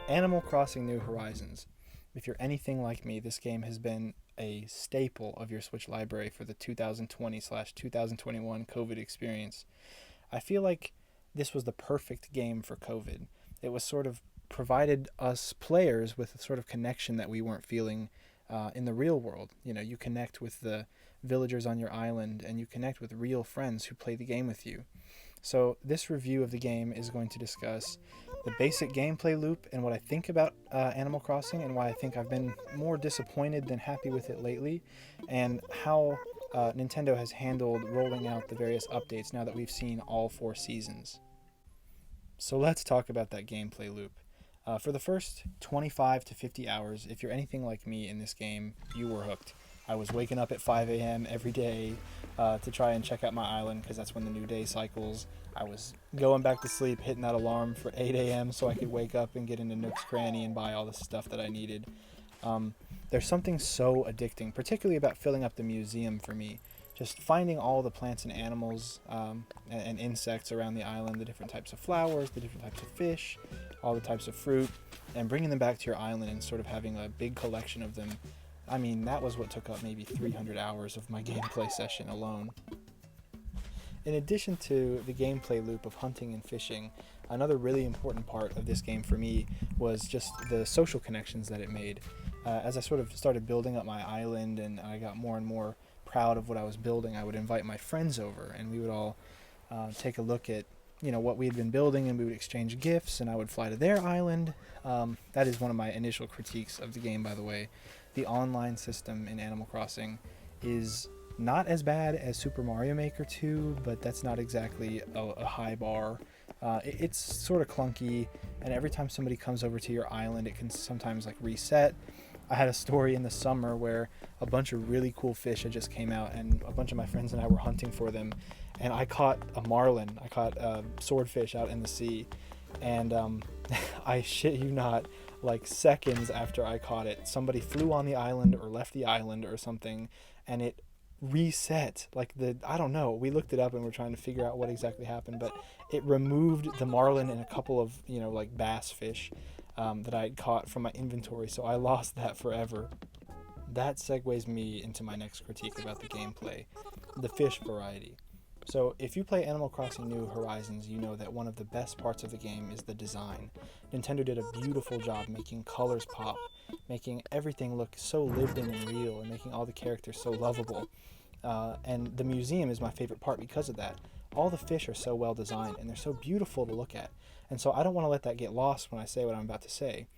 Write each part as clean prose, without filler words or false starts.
Animal Crossing New Horizons. If you're anything like me, this game has been a staple of your Switch library for the 2020/2021 COVID experience. I feel like this was the perfect game for COVID. It was sort of provided us players with a sort of connection that we weren't feeling in the real world. You know, you connect with the villagers on your island and you connect with real friends who play the game with you. So, this review of the game is going to discuss the basic gameplay loop and what I think about Animal Crossing and why I think I've been more disappointed than happy with it lately, and how Nintendo has handled rolling out the various updates now that we've seen all four seasons. So, let's talk about that gameplay loop. For the first 25 to 50 hours, if you're anything like me in this game, you were hooked. I was waking up at 5 a.m. every day to try and check out my island because that's when the new day cycles. I was going back to sleep, hitting that alarm for 8 a.m. so I could wake up and get into Nook's Cranny and buy all the stuff that I needed. There's something so addicting, particularly about filling up the museum for me. Just finding all the plants and animals and insects around the island, the different types of flowers, the different types of fish, all the types of fruit, and bringing them back to your island and sort of having a big collection of them. I mean, that was what took up maybe 300 hours of my gameplay session alone. In addition to the gameplay loop of hunting and fishing, another really important part of this game for me was just the social connections that it made. As I sort of started building up my island and I got more and more proud of what I was building, I would invite my friends over and we would all take a look at what we had been building, and we would exchange gifts and I would fly to their island. That is one of my initial critiques of the game, by the way. The online system in Animal Crossing is not as bad as Super Mario Maker 2, but that's not exactly a high bar. It's sort of clunky, and every time somebody comes over to your island, it can sometimes like reset. I had a story in the summer where a bunch of really cool fish had just came out, and a bunch of my friends and I were hunting for them, and I caught a marlin. I caught a swordfish out in the sea, and I shit you not, like seconds after I caught it, somebody flew on the island or left the island or something, and it reset. I don't know. We looked it up and we're trying to figure out what exactly happened, but it removed the marlin and a couple of like bass fish that I had caught from my inventory, so I lost that forever. That segues me into my next critique about the gameplay, the fish variety. So, if you play Animal Crossing New Horizons, you know that one of the best parts of the game is the design. Nintendo did a beautiful job making colors pop, making everything look so lived in and real, and making all the characters so lovable. And the museum is my favorite part because of that. All the fish are so well designed, and they're so beautiful to look at. And so I don't want to let that get lost when I say what I'm about to say.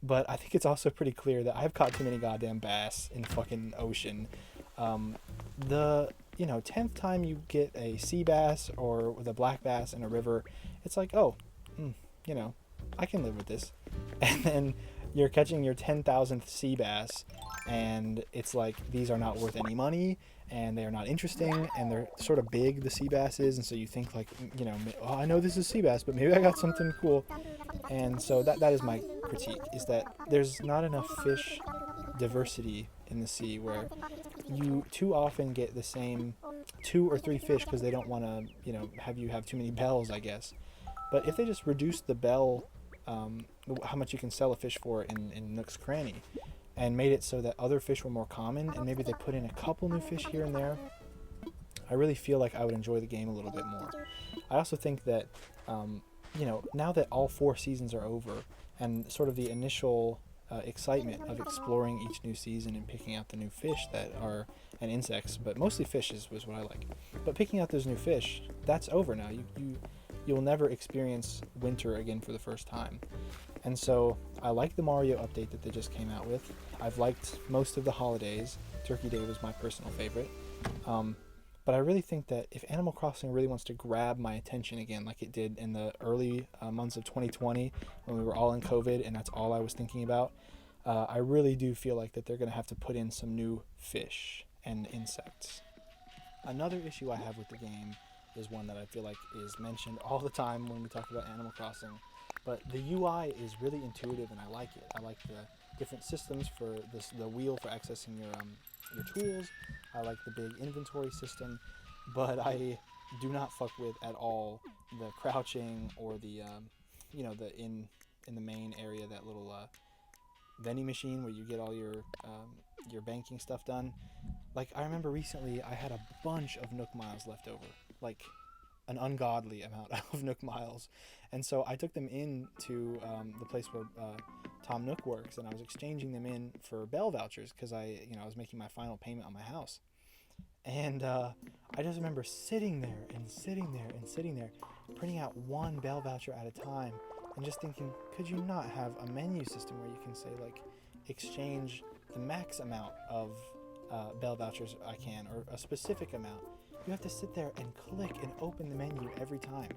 But I think it's also pretty clear that I've caught too many goddamn bass in the fucking ocean. The 10th time you get a sea bass or the black bass in a river, it's like, oh, you know, I can live with this. And then you're catching your 10,000th sea bass, and it's like, these are not worth any money, and they are not interesting, and they're sort of big, the sea bass is, and so you think like, oh, I know this is sea bass, but maybe I got something cool. And so that is my critique, is that there's not enough fish diversity in the sea, where you too often get the same two or three fish because they don't want to, have you have too many bells, I guess. But if they just reduce the bell, how much you can sell a fish for in Nook's Cranny, and made it so that other fish were more common, and maybe they put in a couple new fish here and there, I really feel like I would enjoy the game a little bit more. I also think that, now that all four seasons are over, and sort of the initial excitement of exploring each new season and picking out the new fish that are, and insects, but mostly fishes was what I like. But picking out those new fish, that's over now. You'll never experience winter again for the first time. And so I like the Mario update that they just came out with. I've liked most of the holidays. Turkey Day was my personal favorite. But I really think that if Animal Crossing really wants to grab my attention again, like it did in the early months of 2020 when we were all in COVID and that's all I was thinking about, I really do feel like that they're going to have to put in some new fish and insects. Another issue I have with the game is one that I feel like is mentioned all the time when we talk about Animal Crossing, but the UI is really intuitive and I like it. I like the different systems for the wheel for accessing your tools. I like the big inventory system, but I do not fuck with at all the crouching or the in the main area, that little vending machine where you get all your banking stuff done. Like, I remember recently I had a bunch of Nook miles left over, like an ungodly amount of Nook miles, and so I took them in to the place where Tom Nook works, and I was exchanging them in for Bell vouchers because I was making my final payment on my house. And I just remember sitting there and sitting there and sitting there, printing out one Bell voucher at a time, and just thinking, could you not have a menu system where you can say, like, exchange the max amount of Bell vouchers I can, or a specific amount? You have to sit there and click and open the menu every time.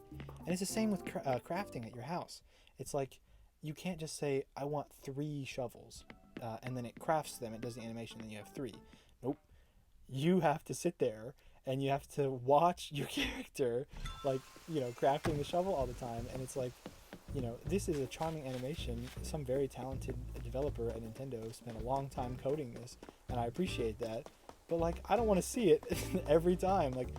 And it's the same with crafting at your house. It's like, you can't just say, I want 3 shovels, and then it crafts them, it does the animation, and then you have 3. Nope. You have to sit there and you have to watch your character, like, crafting the shovel all the time. And it's like, this is a charming animation. Some very talented developer at Nintendo spent a long time coding this, and I appreciate that. But, like, I don't want to see it every time. Like,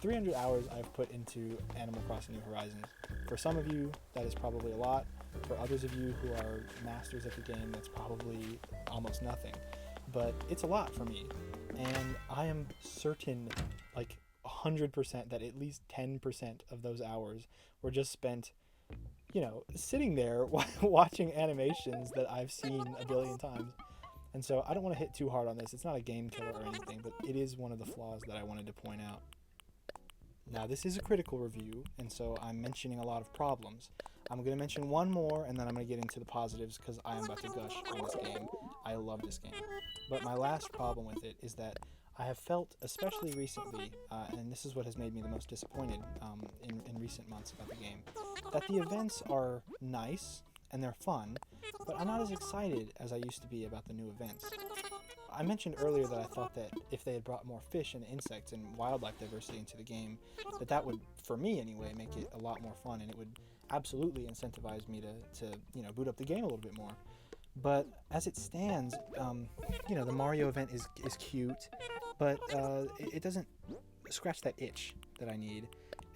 300 hours I've put into Animal Crossing New Horizons. For some of you, that is probably a lot. For others of you who are masters at the game, that's probably almost nothing. But it's a lot for me. And I am certain, like 100%, that at least 10% of those hours were just spent, sitting there watching animations that I've seen a billion times. And so I don't want to hit too hard on this. It's not a game killer or anything, but it is one of the flaws that I wanted to point out. Now, this is a critical review, and so I'm mentioning a lot of problems. I'm going to mention one more, and then I'm going to get into the positives, because I am about to gush on this game. I love this game. But my last problem with it is that I have felt, especially recently, and this is what has made me the most disappointed in recent months about the game, that the events are nice, and they're fun, but I'm not as excited as I used to be about the new events. I mentioned earlier that I thought that if they had brought more fish and insects and wildlife diversity into the game, that would, for me anyway, make it a lot more fun, and it would absolutely incentivize me to boot up the game a little bit more. But as it stands, the Mario event is cute, but it doesn't scratch that itch that I need,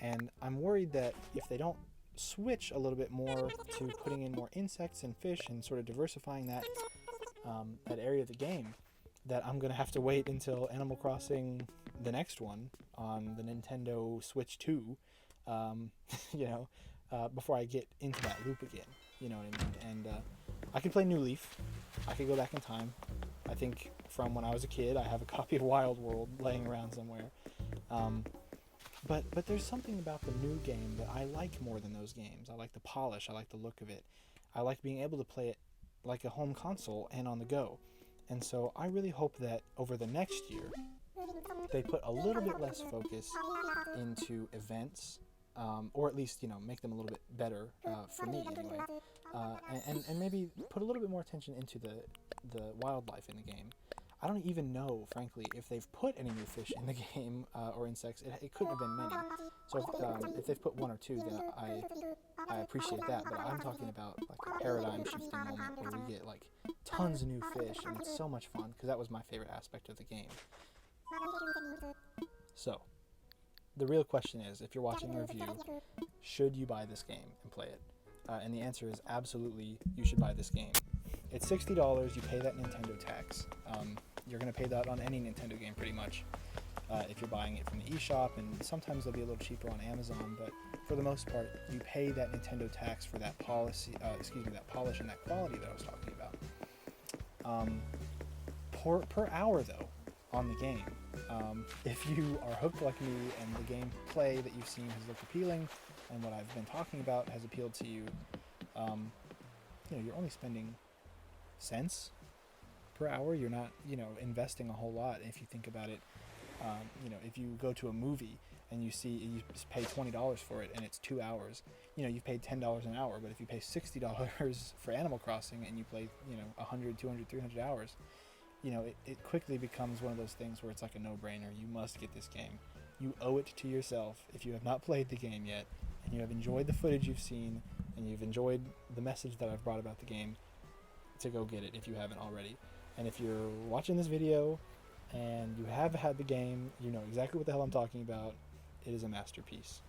and I'm worried that if they don't switch a little bit more to putting in more insects and fish and sort of diversifying that area of the game, that I'm going to have to wait until Animal Crossing, the next one, on the Nintendo Switch 2, before I get into that loop again. You know what I mean? And I could play New Leaf. I could go back in time. I think from when I was a kid, I have a copy of Wild World laying around somewhere. But there's something about the new game that I like more than those games. I like the polish. I like the look of it. I like being able to play it like a home console and on the go. And so I really hope that over the next year, they put a little bit less focus into events, or at least, make them a little bit better, for me anyway, and maybe put a little bit more attention into the wildlife in the game. I don't even know, frankly, if they've put any new fish in the game, or insects. It couldn't have been many. So if they've put 1 or 2, then I appreciate that. But I'm talking about like a paradigm shifting moment where we get like tons of new fish, and it's so much fun, because that was my favorite aspect of the game. So, the real question is, if you're watching the review, should you buy this game and play it? And the answer is absolutely, you should buy this game. It's $60, you pay that Nintendo tax. You're going to pay that on any Nintendo game pretty much, if you're buying it from the eShop, and sometimes they'll be a little cheaper on Amazon, but for the most part, you pay that Nintendo tax for that polish and that quality that I was talking about. Per hour, though, on the game. If you are hooked like me and the gameplay that you've seen has looked appealing, and what I've been talking about has appealed to you, you're only spending cents per hour. You're not, investing a whole lot. If you think about it, if you go to a movie and you pay $20 for it and it's 2 hours, you've paid $10 an hour. But if you pay $60 for Animal Crossing and you play, 100, 200, 300 hours, it quickly becomes one of those things where it's like a no-brainer. You must get this game. You owe it to yourself, if you have not played the game yet, and you have enjoyed the footage you've seen, and you've enjoyed the message that I've brought about the game, to go get it if you haven't already. And if you're watching this video and you have had the game, you know exactly what the hell I'm talking about. It is a masterpiece.